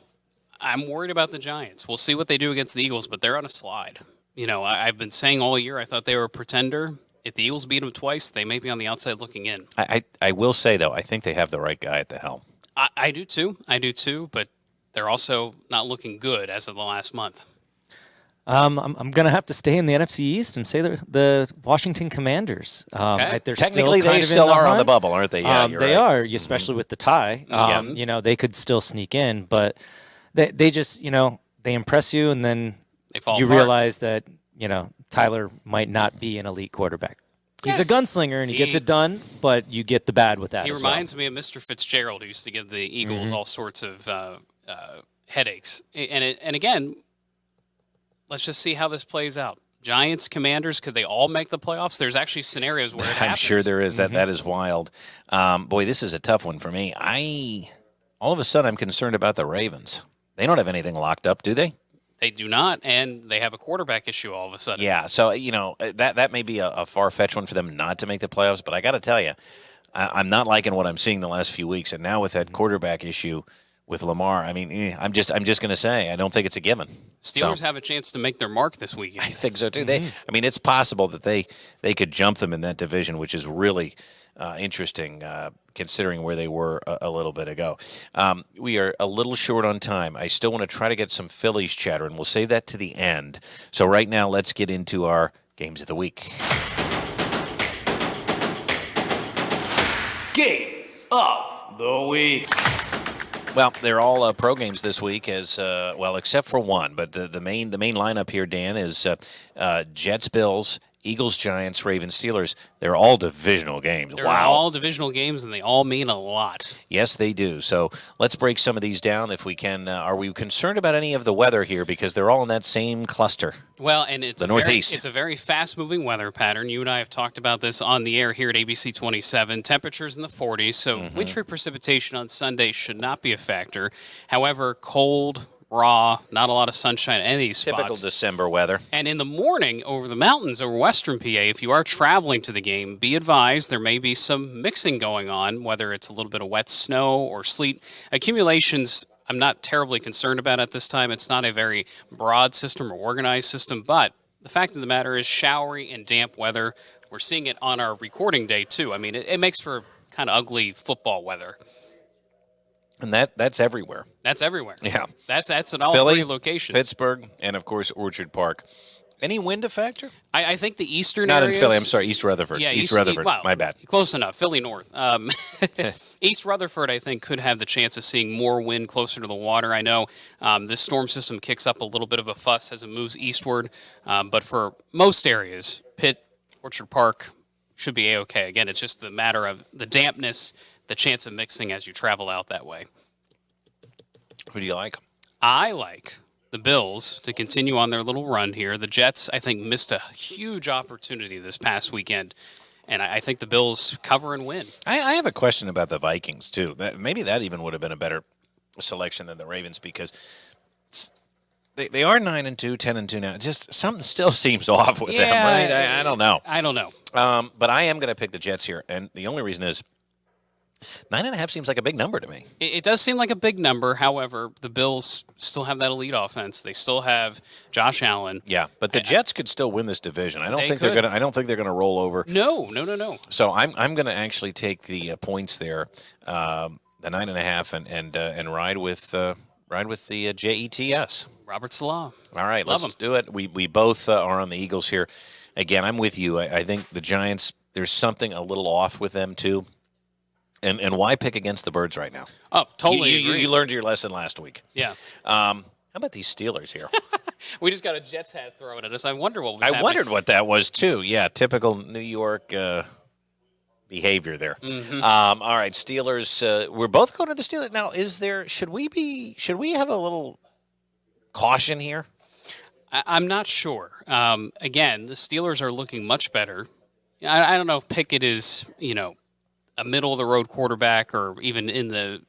I'm worried about the Giants. We'll see what they do against the Eagles, but they're on a slide. You know, I've been saying all year I thought they were a pretender. If the Eagles beat them twice, they may be on the outside looking in. I will say, though, I think they have the right guy at the helm. I do, too. But they're also not looking good as of the last month. I'm going to have to stay in the NFC East and say the Washington Commanders. Technically, they still are on the bubble, aren't they? Yeah, they are, especially with the tie. You know, they could still sneak in, but they just, you know, they impress you, and then you realize that, you know, Tyler might not be an elite quarterback. He's a gunslinger, and he gets it done, but you get the bad with that. He reminds me of Mr. Fitzgerald, who used to give the Eagles all sorts of headaches. And again, let's just see how this plays out. Giants, Commanders, could they all make the playoffs? There's actually scenarios where it happens. I'm sure there is. That is wild. Boy, this is a tough one for me. All of a sudden, I'm concerned about the Ravens. They don't have anything locked up, do they? They do not, and they have a quarterback issue all of a sudden. Yeah, so, you know, that may be a far-fetched one for them not to make the playoffs, but I got to tell you, I'm not liking what I'm seeing the last few weeks, and now with that quarterback issue with Lamar, I mean, I'm just going to say I don't think it's a given. Steelers have a chance to make their mark this weekend. I think so, too. I mean, it's possible that they could jump them in that division, which is really interesting considering where they were a little bit ago. We are a little short on time. I still want to try to get some Phillies chatter, and we'll save that to the end. So right now, let's get into our Games of the Week. Games of the Week. Well, they're all pro games this week, as well, except for one. But the main lineup here, Dan, is Jets, Bills, Eagles, Giants, Ravens, Steelers. They're all divisional games. They're all divisional games, and they all mean a lot. Yes, they do. So let's break some of these down if we can. Are we concerned about any of the weather here? Because they're all in that same cluster. Well, and it's the Northeast. It's a very fast-moving weather pattern. You and I have talked about this on the air here at ABC 27. Temperatures in the 40s, so wintry precipitation on Sunday should not be a factor. However, cold, raw, not a lot of sunshine in any of these spots. Typical December weather. And in the morning, over the mountains, over western PA, if you are traveling to the game, be advised there may be some mixing going on, whether it's a little bit of wet snow or sleet. Accumulations, I'm not terribly concerned about at this time. It's not a very broad system or organized system, but the fact of the matter is showery and damp weather. We're seeing it on our recording day, too. I mean, it makes for kind of ugly football weather. And that's everywhere. That's everywhere. Yeah. That's in all Philly, three locations. Pittsburgh, and, of course, Orchard Park. Any wind a factor? I think the eastern Not areas, in Philly. I'm sorry, East Rutherford. Yeah, East Rutherford. Well, my bad. Close enough. Philly North. East Rutherford, I think, could have the chance of seeing more wind closer to the water. I know this storm system kicks up a little bit of a fuss as it moves eastward, but for most areas, Pitt, Orchard Park should be A-okay. Again, it's just the matter of the dampness, the chance of mixing as you travel out that way. Who do you like? I like the Bills to continue on their little run here. The Jets, I think, missed a huge opportunity this past weekend, and I think the Bills cover and win. I have a question about the Vikings, too. Maybe that even would have been a better selection than the Ravens because they are 9-2, 10-2 now. Just something still seems off with them, right? I don't know. I don't know. But I am going to pick the Jets here, and the only reason is 9.5 seems like a big number to me. It does seem like a big number. However, the Bills still have that elite offense. They still have Josh Allen. Yeah, but the Jets could still win this division. I don't think could. they're going to. I don't think they're going to roll over. No. So I'm going to actually take the points there, the 9.5, and ride with the Jets. Robert Salah. All right, Love let's him. do it. We both are on the Eagles here. Again, I'm with you. I think the Giants. There's something a little off with them too. And why pick against the Birds right now? Oh, totally agree. You learned your lesson last week. Yeah. How about these Steelers here? We just got a Jets hat thrown at us. I wonder what was happening. I wondered what that was too. Yeah, typical New York behavior there. Mm-hmm. All right, Steelers. We're both going to the Steelers now. Should we have a little caution here? I'm not sure. Again, the Steelers are looking much better. I don't know if Pickett is, a middle-of-the-road quarterback or even in the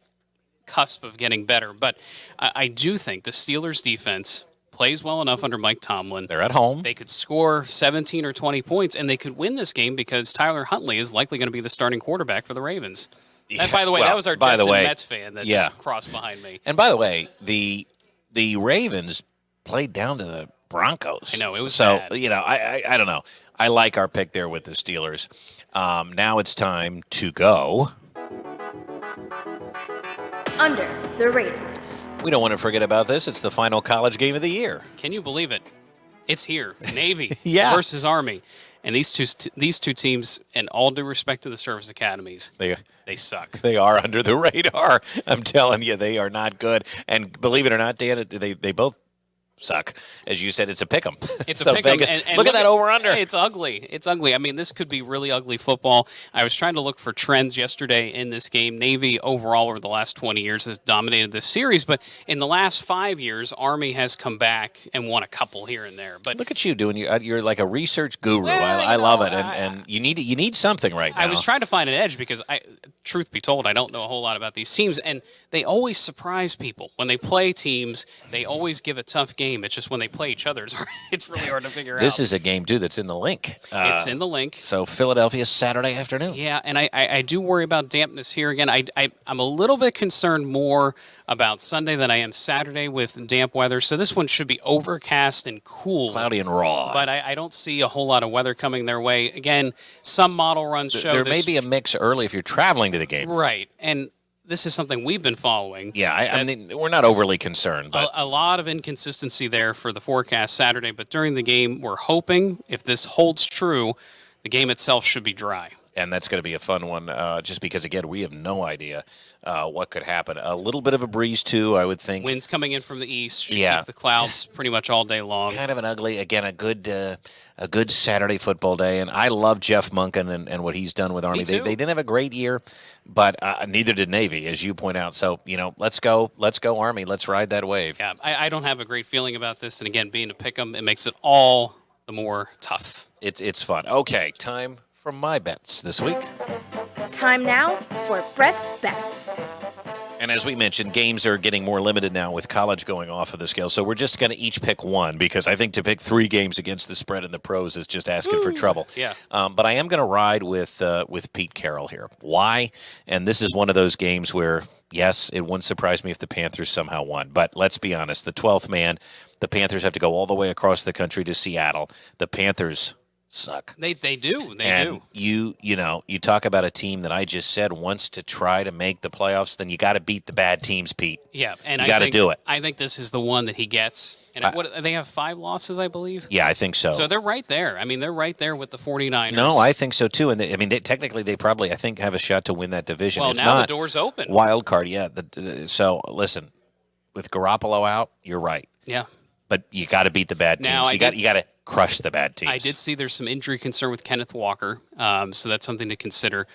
cusp of getting better. But I do think the Steelers' defense plays well enough under Mike Tomlin. They're at home. They could score 17 or 20 points, and they could win this game because Tyler Huntley is likely going to be the starting quarterback for the Ravens. And by the way, that was our Jets and Mets fan that just crossed behind me. And by the way, the Ravens played down to the Broncos. I know, it was so bad. I don't know. I like our pick there with the Steelers. Now it's time to go under the radar. We don't want to forget about this. It's the final college game of the year. Can you believe it? It's here. Navy Yeah. versus Army. And these two teams, in all due respect to the service academies, they suck. They are under the radar. I'm telling you, they are not good. And believe it or not, Dan, they both suck. As you said, it's a pick 'em. It's so a pick 'em. Vegas, And look at that over-under. It's ugly. It's ugly. I mean, this could be really ugly football. I was trying to look for trends yesterday in this game. Navy overall over the last 20 years has dominated this series, but in the last 5 years, Army has come back and won a couple here and there. But look at you doing. You're like a research guru. Well, I love it, and you need something right now. I was trying to find an edge because, truth be told, I don't know a whole lot about these teams, and they always surprise people when they play teams. They always give a tough game. It's just when they play each other, it's really hard to figure out. This is a game too that's in the link. It's in the link. So Philadelphia Saturday afternoon. Yeah, and I do worry about dampness here again. I'm a little bit concerned more about Sunday than I am Saturday with damp weather. So this one should be overcast and cool. Cloudy and raw. But I don't see a whole lot of weather coming their way. Again, some model runs show there this. may be a mix early if you're traveling to the game. Right, and this is something we've been following. Yeah, I mean, we're not overly concerned, but A lot of inconsistency there for the forecast Saturday, but during the game, we're hoping, if this holds true, the game itself should be dry. and that's going to be a fun one. Just because again, we have no idea what could happen. A little bit of a breeze too, I would think. Winds coming in from the east. Should Yeah. keep the clouds pretty much all day long. Kind of an ugly, again, a good Saturday football day, and I love Jeff Monken and what he's done with Army. too. They didn't have a great year, but neither did Navy, as you point out. So let's go Army. Let's ride that wave. Yeah, I don't have a great feeling about this, and again, being a pick 'em, it makes it all the more tough. It's fun. Okay, time for my bets this week. Time now for Brett's Best. And as we mentioned, games are getting more limited now with college going off of the scale. So we're just going to each pick one because I think to pick 3 games against the spread in the pros is just asking for trouble. Yeah. But I am going to ride with Pete Carroll here. Why? And this is one of those games where, yes, it wouldn't surprise me if the Panthers somehow won. But let's be honest, the 12th man, the Panthers have to go all the way across the country to Seattle. The Panthers suck. They do. They and do. You talk about a team that I just said wants to try to make the playoffs, then you got to beat the bad teams, Pete. Yeah, and you got to do it. I think this is the one that he gets. And they have 5 losses, I believe. Yeah, I think so. So they're right there. I mean, they're right there with the 49ers. No, I think so too. And technically, they probably I think have a shot to win that division. Well, if now not, the door's open. Wild card, yeah. So listen, with Garoppolo out, you're right. Yeah. But you got to beat the bad teams. Now, you got to crush the bad teams. I did see there's some injury concern with Kenneth Walker, so that's something to consider.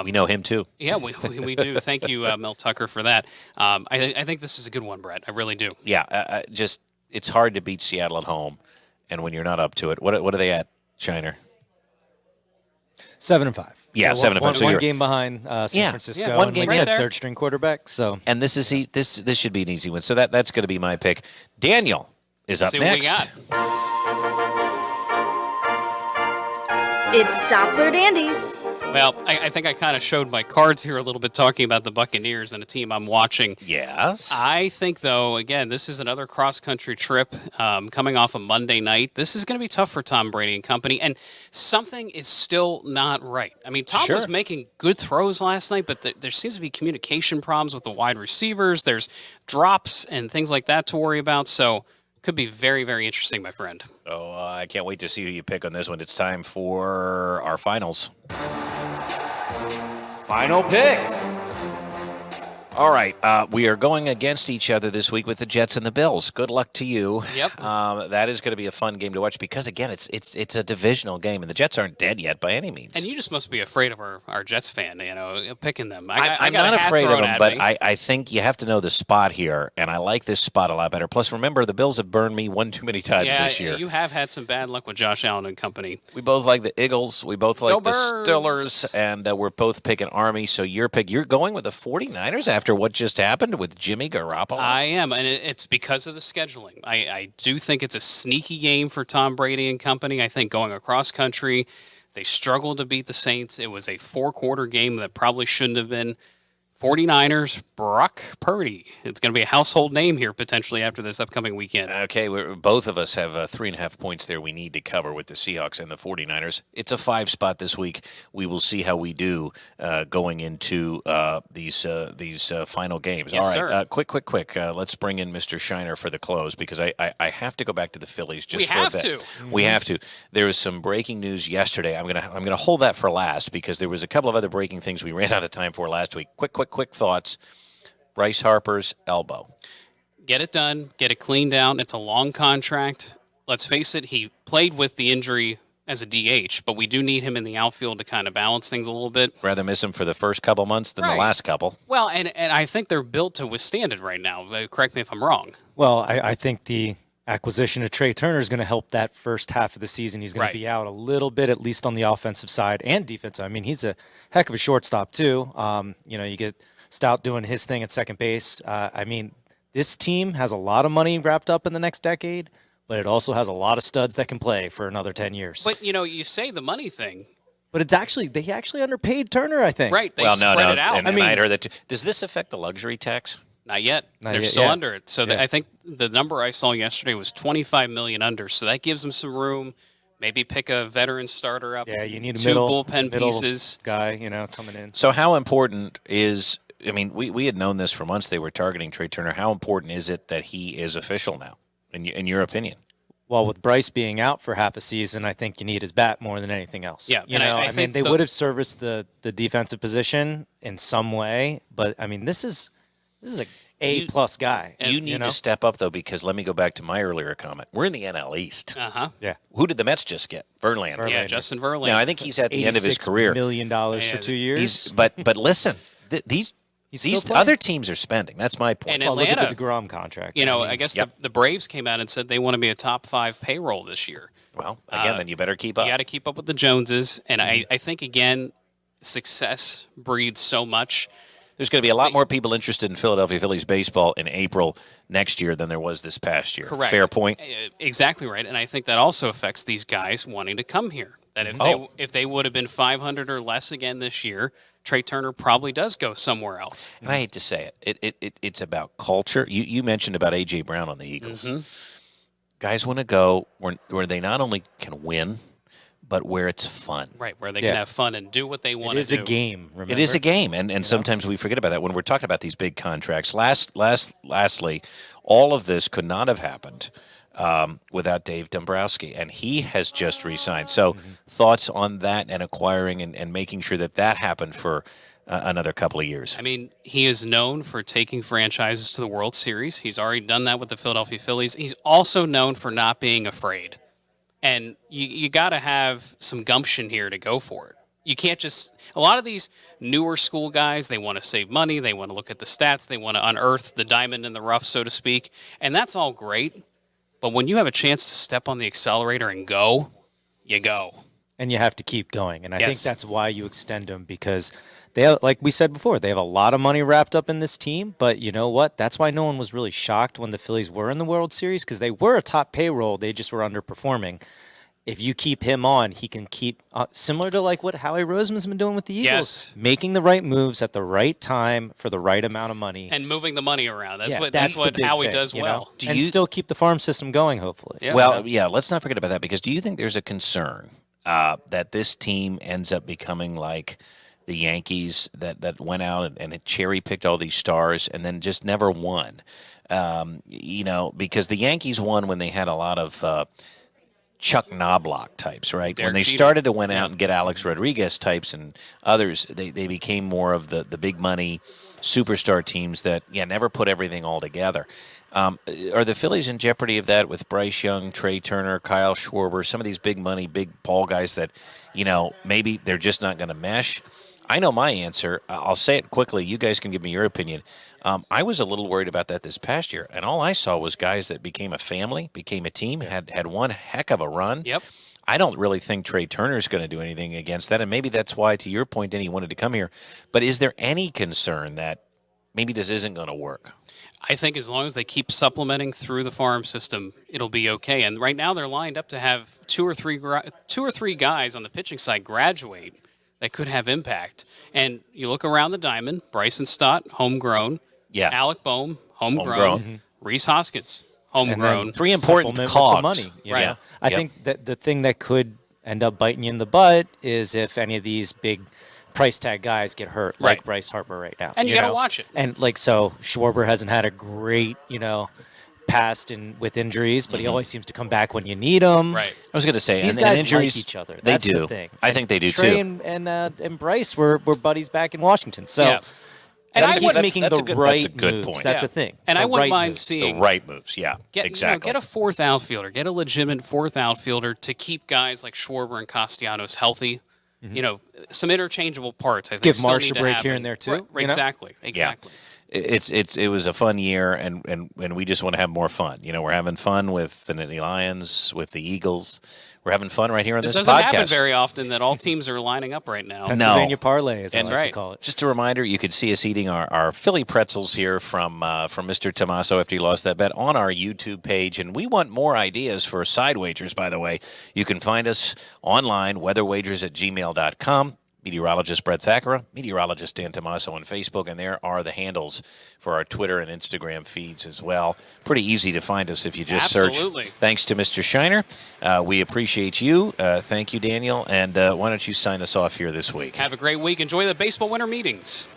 We know him too. Yeah, we do. Thank you, Mel Tucker, for that. I think this is a good one, Brett. I really do. Yeah, it's hard to beat Seattle at home, and when you're not up to it, what are they at, Shiner? 7-5. Yeah, so 7-5. So one game behind San Francisco. Yeah, one and game like I said, right there. third string quarterback. So And this is this should be an easy win. So that's going to be my pick. Daniel is up See next. what we got. It's Doppler Dandies. Well, I think I kind of showed my cards here a little bit talking about the Buccaneers and a team I'm watching. Yes. I think, though, again, this is another cross-country trip coming off a Monday night. This is going to be tough for Tom Brady and company, and something is still not right. I mean, Tom was making good throws last night, but there seems to be communication problems with the wide receivers. There's drops and things like that to worry about, so could be very, very interesting, my friend. Oh, I can't wait to see who you pick on this one. It's time for our finals. Final picks. All right, we are going against each other this week with the Jets and the Bills. Good luck to you. Yep. That is going to be a fun game to watch because, again, it's a divisional game, and the Jets aren't dead yet by any means. And you just must be afraid of our Jets fan, picking them. I'm not afraid of them, but I think you have to know the spot here, and I like this spot a lot better. Plus, remember, the Bills have burned me one too many times this year. You have had some bad luck with Josh Allen and company. We both like the Eagles. We both like Go the Birds. Steelers, and we're both picking Army. So you're going with the 49ers after what just happened with Jimmy Garoppolo? I am, and it's because of the scheduling. I do think it's a sneaky game for Tom Brady and company. I think going across country, they struggled to beat the Saints. It was a 4-quarter game that probably shouldn't have been. 49ers, Brock Purdy. It's going to be a household name here potentially after this upcoming weekend. Okay, both of us have 3.5 points there we need to cover with the Seahawks and the 49ers. It's a 5 spot this week. We will see how we do going into these final games. Yes, All right, sir. quick. Let's bring in Mr. Shiner for the close because I have to go back to the Phillies just We for have a bit. to. We have to. There was some breaking news yesterday. I'm gonna hold that for last because there was a couple of other breaking things we ran out of time for last week. Quick thoughts. Bryce Harper's elbow. Get it done. Get it cleaned out. It's a long contract. Let's face it, he played with the injury as a DH, but we do need him in the outfield to kind of balance things a little bit. Rather miss him for the first couple months than the Right. last couple. Well, and I think they're built to withstand it right now. Correct me if I'm wrong. well, I think the acquisition of Trey Turner is going to help that first half of the season. He's going Right. to be out a little bit, at least on the offensive side and defensive. I mean, he's a heck of a shortstop too. You get Stout doing his thing at second base. I mean, this team has a lot of money wrapped up in the next decade, but it also has a lot of studs that can play for another 10 years. But, you say the money thing. But they actually underpaid Turner, I think. Right. They No. spread it out. And I heard that too. Does this affect the luxury tax? Not yet. Not They're yet, still yeah. under it. So Yeah. I think the number I saw yesterday was $25 million under. So that gives them some room. Maybe pick a veteran starter up. Yeah, you need a 2 bullpen middle pieces. guy, coming in. So how important is? I mean, we had known this for months. They were targeting Trey Turner. How important is it that he is official now, in your opinion? Well, with Bryce being out for half a season, I think you need his bat more than anything else. Yeah, you and know, I I mean, think they would have serviced the defensive position in some way, but I mean, this is a A-plus guy. You need to step up though, because let me go back to my earlier comment. We're in the NL East. Uh-huh. Yeah. Who did the Mets just get? Verlander. Yeah, Justin Verlander. Now I think he's at the end of his career. $86 million Yeah, for 2 years. But listen, these still playing. other teams are spending. That's my point. And Well, look Atlanta, at the DeGrom contract. I guess Yep. the Braves came out and said they want to be a top 5 payroll this year. Well, again, then you better keep up. You got to keep up with the Joneses. And I think, again, success breeds so much. There's going to be a lot more people interested in Philadelphia Phillies baseball in April next year than there was this past year. Correct. Fair point. Exactly right. And I think that also affects these guys wanting to come here. That if they would have been 500 or less again this year, Trey Turner probably does go somewhere else. And I hate to say it. It's about culture. You mentioned about A.J. Brown on the Eagles. Guys want to go where they not only can win, but where it's fun. Right, where they can have fun and do what they want to do. It is a game, remember? It is a game, and sometimes we forget about that when we're talking about these big contracts. Lastly, all of this could not have happened without Dave Dombrowski, and he has just re-signed. So thoughts on that and acquiring and making sure that happened for another couple of years? I mean, he is known for taking franchises to the World Series. He's already done that with the Philadelphia Phillies. He's also known for not being afraid. And you got to have some gumption here to go for it. You can't just – a lot of these newer school guys, they want to save money. They want to look at the stats. They want to unearth the diamond in the rough, so to speak. And that's all great. But when you have a chance to step on the accelerator and go, you go. And you have to keep going. And I think that's why you extend them, because they, like we said before, they have a lot of money wrapped up in this team. But you know what? That's why no one was really shocked when the Phillies were in the World Series, because they were a top payroll. They just were underperforming. If you keep him on, he can keep similar to like what Howie Roseman's been doing with the Eagles, making the right moves at the right time for the right amount of money and moving the money around. That's what Howie does well. And still keep the farm system going, hopefully. Yeah. Well, let's not forget about that, because do you think there's a concern that this team ends up becoming like the Yankees that went out and cherry-picked all these stars and then just never won? Because the Yankees won when they had a lot of Chuck Knobloch types, right? Derek When they Jeter. started to went out and get Alex Rodriguez types and others, they became more of the big money superstar teams that never put everything all together. Are the Phillies in jeopardy of that with Bryce Young, Trey Turner, Kyle Schwarber, some of these big money, big ball guys that maybe they're just not going to mesh? I know my answer. I'll say it quickly. You guys can give me your opinion. I was a little worried about that this past year, and all I saw was guys that became a family, became a team, had one heck of a run. Yep. I don't really think Trey Turner's going to do anything against that, and maybe that's why, to your point, Denny wanted to come here. But is there any concern that maybe this isn't going to work? I think as long as they keep supplementing through the farm system, it'll be okay. And right now they're lined up to have two or three guys on the pitching side graduate that could have impact. And you look around the diamond: Bryson Stott, homegrown. Yeah. Alec Boehm, homegrown. Reese Hoskins, homegrown. Three important supplement with cogs. the money. You Right. know? I think that the thing that could end up biting you in the butt is if any of these big price tag guys get hurt, like Right. Bryce Harper right now. And you got to watch it. And so Schwarber hasn't had a great, past with injuries, but he always seems to come back when you need him. Right. I was going to say, These and guys injuries, like each other. They That's do. the thing. I think they do Trey too. and Bryce were buddies back in Washington. So Yeah. And I think he's that's- making that's the a good- right that's a good moves. point. That's Yeah. a thing. And The I wouldn't right mind moves. seeing The right moves, yeah, Get exactly. get a fourth outfielder, get a legitimate fourth outfielder to keep guys like Schwarber and Castellanos healthy. Some interchangeable parts. I think Give still Marsh need a to break happen. here and there, too, Right, exactly. It was a fun year, and we just want to have more fun. We're having fun with the Nittany Lions, with the Eagles. We're having fun right here on This this doesn't podcast. happen very often that all teams are lining up right now. Pennsylvania parlay, as I That's like to right. call it. Just a reminder, you could see us eating our Philly pretzels here from Mr. Tommaso after he lost that bet on our YouTube page. And we want more ideas for side wagers, by the way. You can find us online, weatherwagers@gmail.com. Meteorologist Brett Thackeray, meteorologist Dan Tommaso on Facebook, and there are the handles for our Twitter and Instagram feeds as well. Pretty easy to find us if you just Absolutely. search. Thanks to Mr. Shiner. We appreciate you. Thank you, Daniel. And why don't you sign us off here this week? Have a great week. Enjoy the baseball winter meetings.